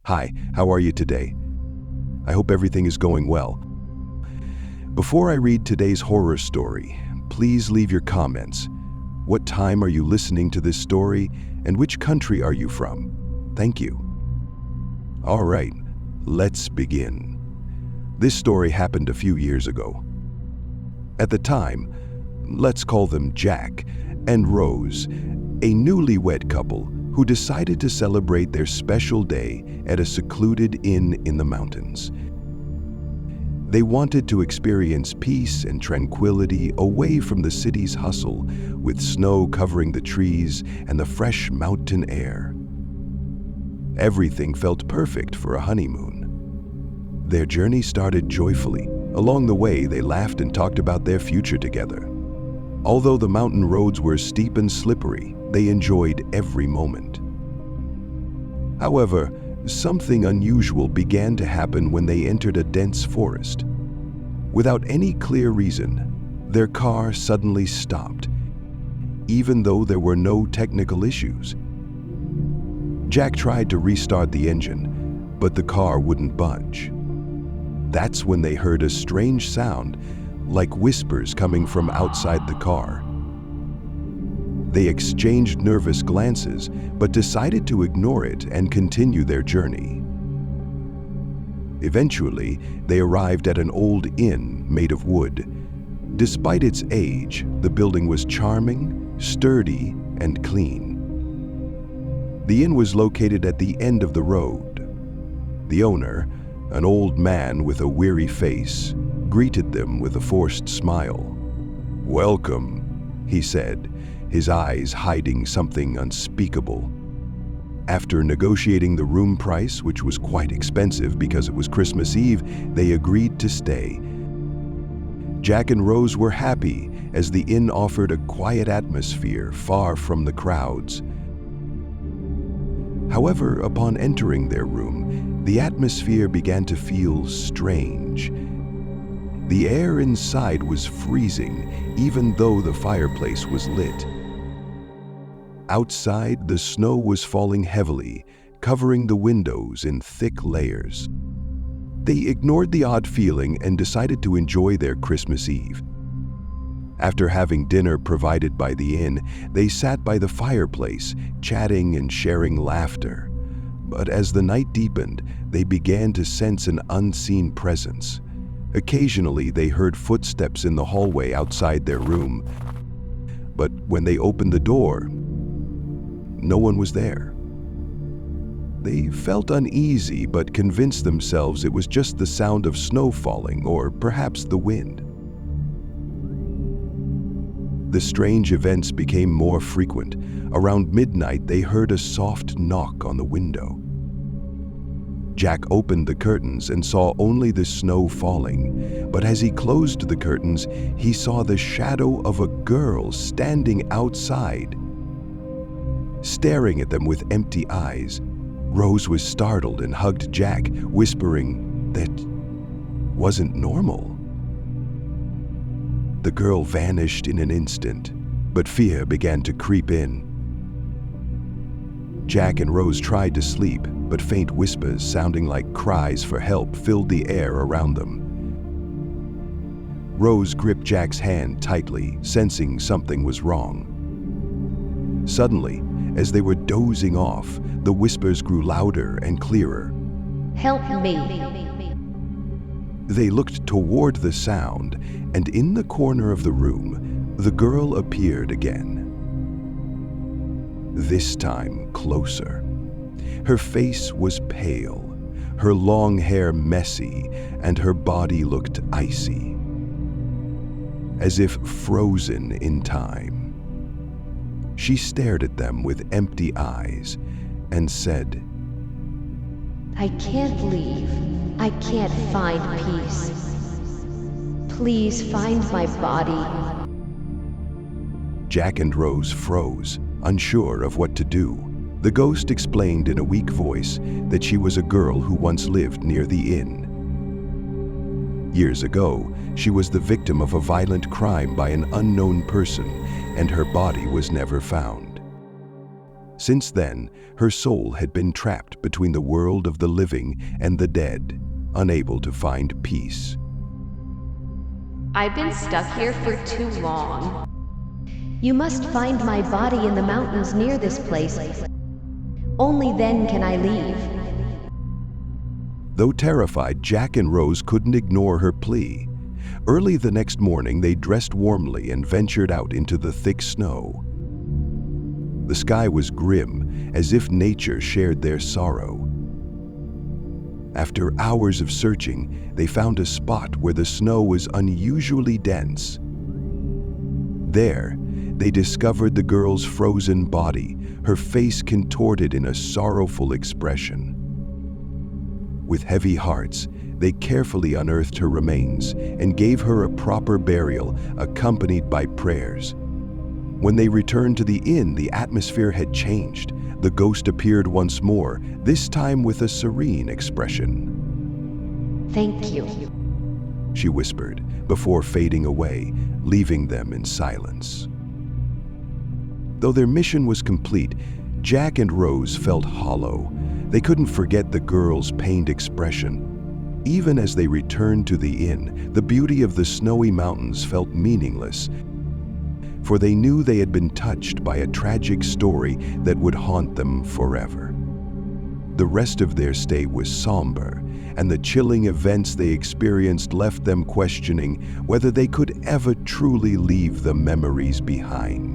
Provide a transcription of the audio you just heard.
Hi, how are you today? I hope everything is going well. Before I read today's horror story, please leave your comments. What time are you listening to this story, and which country are you from? Thank you. All right, let's begin. This story happened a few years ago. At the time, let's call them Jack and Rose, a newlywed couple who decided to celebrate their special day at a secluded inn in the mountains. They wanted to experience peace and tranquility away from the city's hustle, with snow covering the trees and the fresh mountain air. Everything felt perfect for a honeymoon. Their journey started joyfully. Along the way, they laughed and talked about their future together. Although the mountain roads were steep and slippery, they enjoyed every moment. However, something unusual began to happen when they entered a dense forest. Without any clear reason, their car suddenly stopped, even though there were no technical issues. Jack tried to restart the engine, but the car wouldn't budge. That's when they heard a strange sound, like whispers coming from outside the car. They exchanged nervous glances, but decided to ignore it and continue their journey. Eventually, they arrived at an old inn made of wood. Despite its age, the building was charming, sturdy, and clean. The inn was located at the end of the road. The owner, an old man with a weary face, greeted them with a forced smile. "Welcome," he said, his eyes hiding something unspeakable. After negotiating the room price, which was quite expensive because it was Christmas Eve, they agreed to stay. Jack and Rose were happy as the inn offered a quiet atmosphere far from the crowds. However, upon entering their room, the atmosphere began to feel strange. The air inside was freezing, even though the fireplace was lit. Outside, the snow was falling heavily, covering the windows in thick layers. They ignored the odd feeling and decided to enjoy their Christmas Eve. After having dinner provided by the inn, they sat by the fireplace, chatting and sharing laughter. But as the night deepened, they began to sense an unseen presence. Occasionally, they heard footsteps in the hallway outside their room. But when they opened the door, no one was there. They felt uneasy, but convinced themselves it was just the sound of snow falling, or perhaps the wind. The strange events became more frequent. Around midnight, they heard a soft knock on the window. Jack opened the curtains and saw only the snow falling, but as he closed the curtains, he saw the shadow of a girl standing outside, staring at them with empty eyes. Rose was startled and hugged Jack, whispering that wasn't normal. The girl vanished in an instant, but fear began to creep in. Jack and Rose tried to sleep, but faint whispers sounding like cries for help filled the air around them. Rose gripped Jack's hand tightly, sensing something was wrong. Suddenly, as they were dozing off, the whispers grew louder and clearer. "Help me." They looked toward the sound, and in the corner of the room, the girl appeared again. This time closer. Her face was pale, her long hair messy, and her body looked icy, as if frozen in time. She stared at them with empty eyes and said, "I can't leave. I can't find peace. Please find my body." Jack and Rose froze, unsure of what to do. The ghost explained in a weak voice that she was a girl who once lived near the inn. Years ago, she was the victim of a violent crime by an unknown person, and her body was never found. Since then, her soul had been trapped between the world of the living and the dead, unable to find peace. I've been stuck here for too long. You must find my body in the mountains near this place. Only then can I leave. Though terrified, Jack and Rose couldn't ignore her plea. Early the next morning, they dressed warmly and ventured out into the thick snow. The sky was grim, as if nature shared their sorrow. After hours of searching, they found a spot where the snow was unusually dense. There, they discovered the girl's frozen body, her face contorted in a sorrowful expression. With heavy hearts, they carefully unearthed her remains and gave her a proper burial, accompanied by prayers. When they returned to the inn, the atmosphere had changed. The ghost appeared once more, this time with a serene expression. Thank you, she whispered, before fading away, leaving them in silence. Though their mission was complete, Jack and Rose felt hollow. They couldn't forget the girl's pained expression. Even as they returned to the inn, the beauty of the snowy mountains felt meaningless, for they knew they had been touched by a tragic story that would haunt them forever. The rest of their stay was somber, and the chilling events they experienced left them questioning whether they could ever truly leave the memories behind.